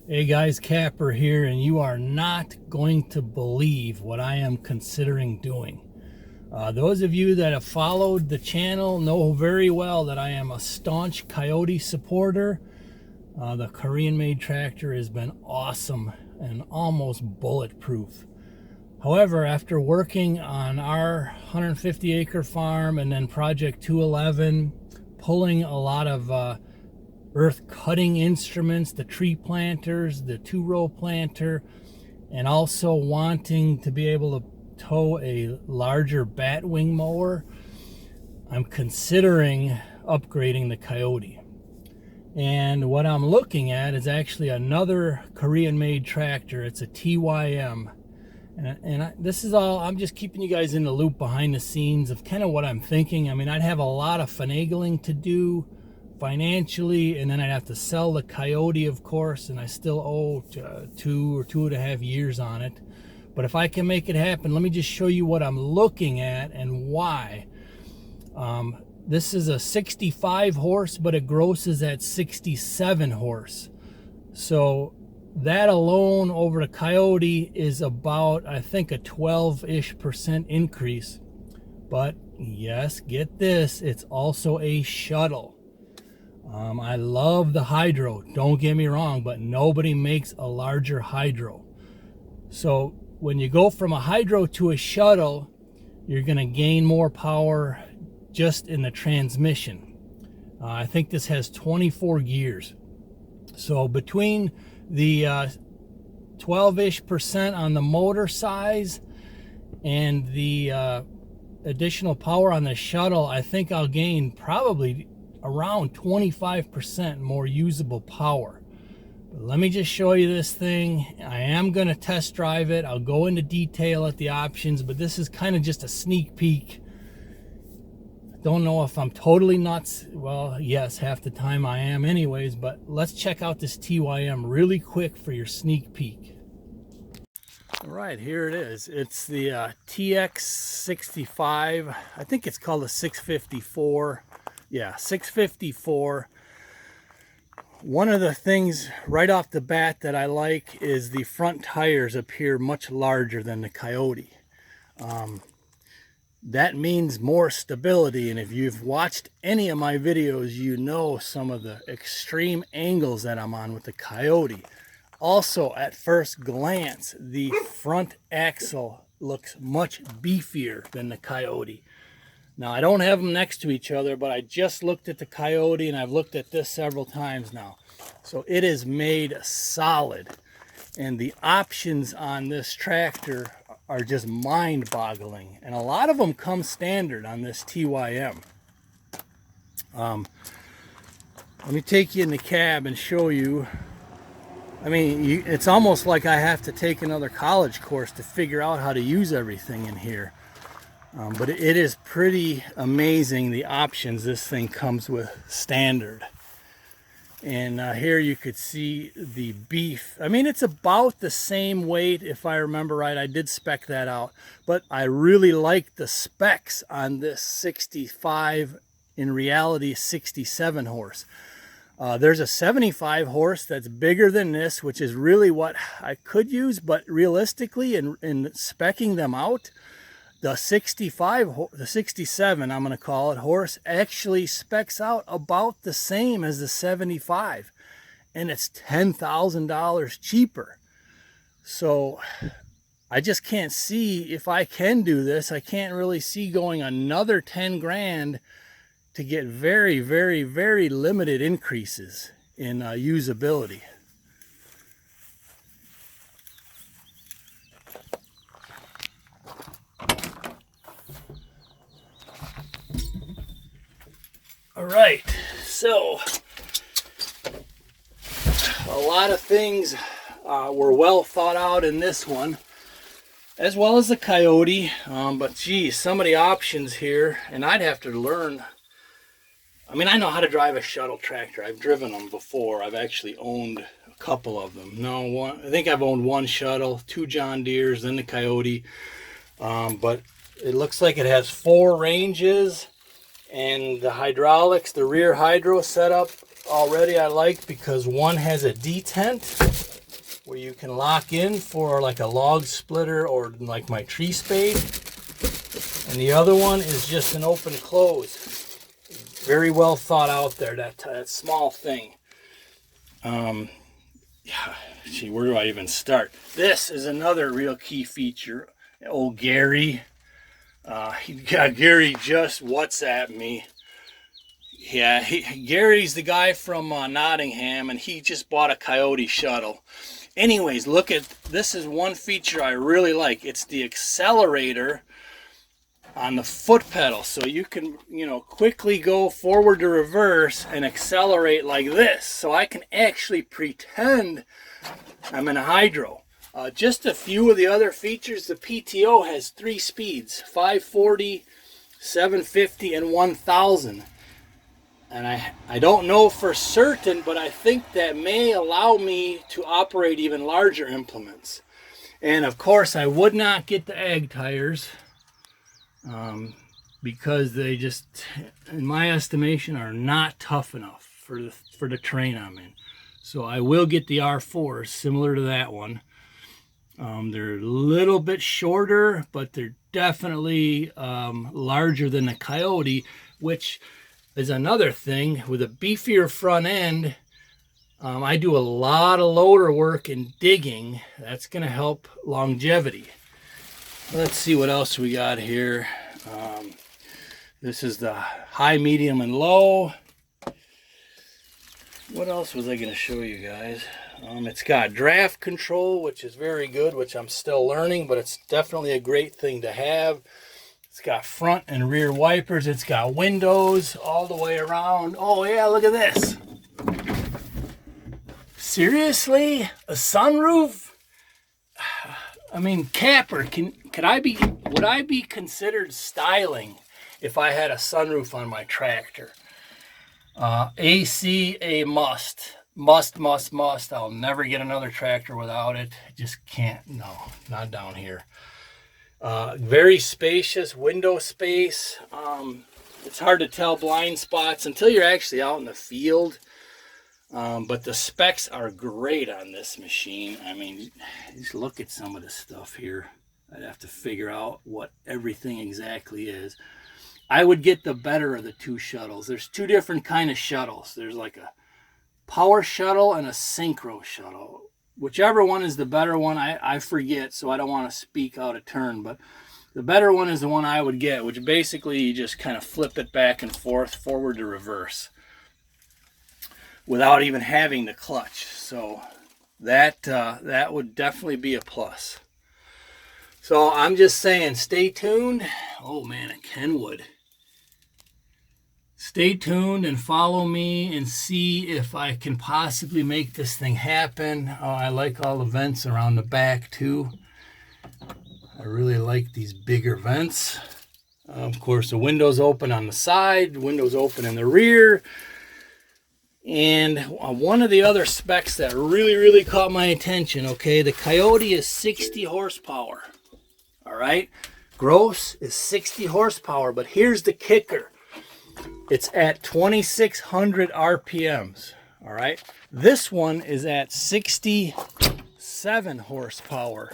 Hey guys, Kapper here, and you are not going to believe what I am considering doing. Those of you that have followed the channel know very well that I am a staunch Coyote supporter. The Korean-made tractor has been awesome and almost bulletproof. However, after working on our 150-acre farm and then Project 211, pulling a lot of earth cutting instruments, the tree planters, the two-row planter, and also wanting to be able to tow a larger batwing mower, I'm considering upgrading the Coyote. And what I'm looking at is actually another Korean-made tractor. It's a TYM. This is all, I'm just keeping you guys in the loop behind the scenes of kind of what I'm thinking. I mean, I'd have a lot of finagling to do financially, and then I'd have to sell the Coyote, of course, and I still owe 2 or 2.5 years on it. But if I can make it happen, let me just show you what I'm looking at and why. This is a 65 horse, but it grosses at 67 horse. So that alone over the Coyote is about, I think, a 12-ish% increase. But yes, get this, it's also a shuttle. I love the hydro, don't get me wrong, but nobody makes a larger hydro. So when you go from a hydro to a shuttle, you're going to gain more power just in the transmission. I think this has 24 gears. So between the 12-ish% on the motor size and the additional power on the shuttle, I think I'll gain probably around 25% more usable power. But let me just show you this thing. I am going to test drive it. I'll go into detail at the options, but this is kind of just a sneak peek. Don't know if I'm totally nuts. Well, yes, half the time I am anyways, but let's check out this TYM really quick for your sneak peek. All right, here it is. It's the TX65. I think it's called a 654. Yeah, 654. One of the things right off the bat that I like is the front tires appear much larger than the Coyote. That means more stability, and if you've watched any of my videos, you know some of the extreme angles that I'm on with the Coyote. Also, at first glance, the front axle looks much beefier than the Coyote. Now, I don't have them next to each other, but I just looked at the Coyote, and I've looked at this several times now. So it is made solid, and the options on this tractor are just mind-boggling, and a lot of them come standard on this TYM. Let me take you in the cab and show you. I mean, it's almost like I have to take another college course to figure out how to use everything in here. But it is pretty amazing the options this thing comes with standard. And here you could see the beef. I mean, it's about the same weight, if I remember right. I did spec that out. But I really like the specs on this 65, in reality 67 horse. There's a 75 horse that's bigger than this, which is really what I could use. But realistically, in speccing them out, the 67, I'm going to call it, horse actually specs out about the same as the 75, and it's $10,000 cheaper. So I just can't see if I can do this. I can't really see going another 10 grand to get very, very, very limited increases in usability. All right, so a lot of things were well thought out in this one, as well as the Coyote. But geez, some of the options here, and I'd have to learn. I mean, I know how to drive a shuttle tractor. I've driven them before. I've actually owned a couple of them. I think I've owned one shuttle, 2 John Deeres, then the Coyote. But it looks like it has 4 ranges. And the hydraulics, the rear hydro setup already I like, because one has a detent where you can lock in for like a log splitter or like my tree spade. And the other one is just an open close. Very well thought out there, that small thing. Yeah, gee, where do I even start? This is another real key feature. Old Gary. Gary just WhatsApped me. Yeah, Gary's the guy from Nottingham, and he just bought a Coyote shuttle. Anyways, look at, this is one feature I really like. It's the accelerator on the foot pedal. So you can, quickly go forward to reverse and accelerate like this. So I can actually pretend I'm in a hydro. Just a few of the other features. The PTO has 3 speeds, 540, 750, and 1000. And I don't know for certain, but I think that may allow me to operate even larger implements. And of course, I would not get the ag tires because they just, in my estimation, are not tough enough for the terrain I'm in. So I will get the R4s, similar to that one. They're a little bit shorter, but they're definitely larger than the Coyote, which is another thing. With a beefier front end, I do a lot of loader work and digging. That's going to help longevity. Let's see what else we got here. This is the high, medium, and low. What else was I going to show you guys? It's got draft control, which is very good, which I'm still learning, but it's definitely a great thing to have. It's got front and rear wipers. It's got windows all the way around. Oh yeah, look at this. Seriously? A sunroof? I mean, Kapper, would I be considered styling if I had a sunroof on my tractor? AC, a must. Must. I'll never get another tractor without it. Just can't. No, not down here. Very spacious window space. It's hard to tell blind spots until you're actually out in the field. But the specs are great on this machine. I mean, just look at some of the stuff here. I'd have to figure out what everything exactly is. I would get the better of the 2 shuttles. There's 2 different kind of shuttles. There's like a power shuttle and a synchro shuttle. Whichever one is the better one, I forget, so I don't want to speak out of turn. But the better one is the one I would get, which basically you just kind of flip it back and forth, forward to reverse, without even having the clutch. So that would definitely be a plus. So I'm just saying, stay tuned. Oh man, at Kenwood. Stay tuned and follow me and see if I can possibly make this thing happen. Oh, I like all the vents around the back too. I really like these bigger vents. Of course, the windows open on the side, windows open in the rear. And one of the other specs that really caught my attention, okay, the Coyote is 60 horsepower. All right, gross is 60 horsepower, but here's the kicker. It's at 2,600 RPMs, all right? This one is at 67 horsepower.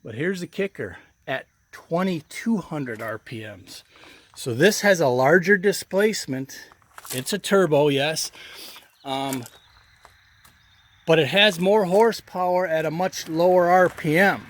But here's the kicker, at 2,200 RPMs. So this has a larger displacement. It's a turbo, yes. But it has more horsepower at a much lower RPM.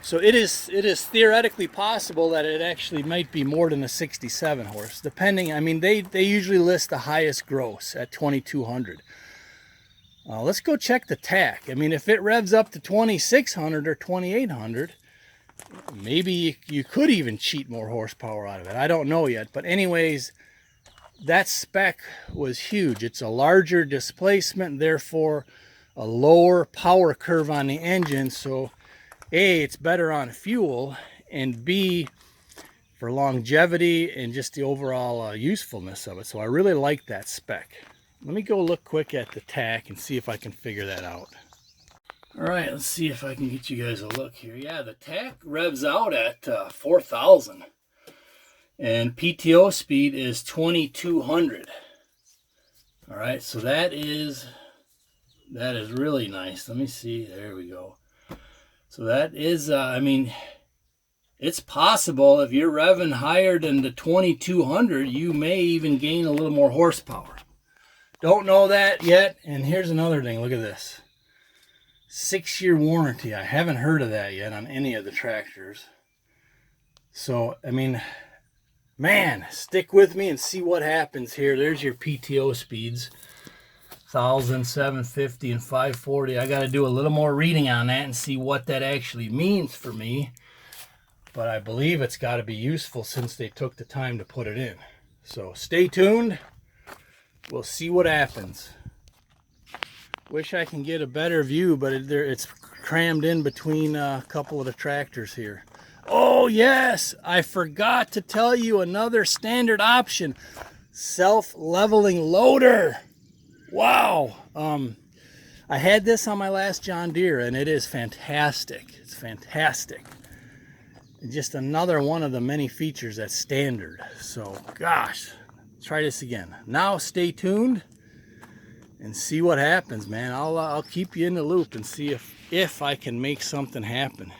So it is theoretically possible that it actually might be more than a 67 horse, depending. I mean, they usually list the highest gross at 2,200. Let's go check the tack. I mean, if it revs up to 2,600 or 2,800, maybe you could even cheat more horsepower out of it. I don't know yet. But anyways, that spec was huge. It's a larger displacement, therefore a lower power curve on the engine. So A, it's better on fuel, and B, for longevity and just the overall usefulness of it. So I really like that spec. Let me go look quick at the tack and see if I can figure that out. All right, let's see if I can get you guys a look here. Yeah, the tack revs out at 4,000. And PTO speed is 2,200. All right, so that is That is really nice. Let me see. There we go. So that is, I mean, it's possible if you're revving higher than the 2200, you may even gain a little more horsepower. Don't know that yet. And here's another thing. Look at this. 6-year warranty. I haven't heard of that yet on any of the tractors. So, I mean, man, stick with me and see what happens here. There's your Pto Speeds. 1,000, 750, and 540. I got to do a little more reading on that and see what that actually means for me. But I believe it's got to be useful since they took the time to put it in. So stay tuned. We'll see what happens. Wish I can get a better view, but it's crammed in between a couple of the tractors here. Oh yes, I forgot to tell you another standard option. Self-leveling loader. Wow. I had this on my last John Deere and it is fantastic. It's fantastic. Just another one of the many features that's standard. So gosh, try this again. Now stay tuned and see what happens, man. I'll keep you in the loop and see if I can make something happen.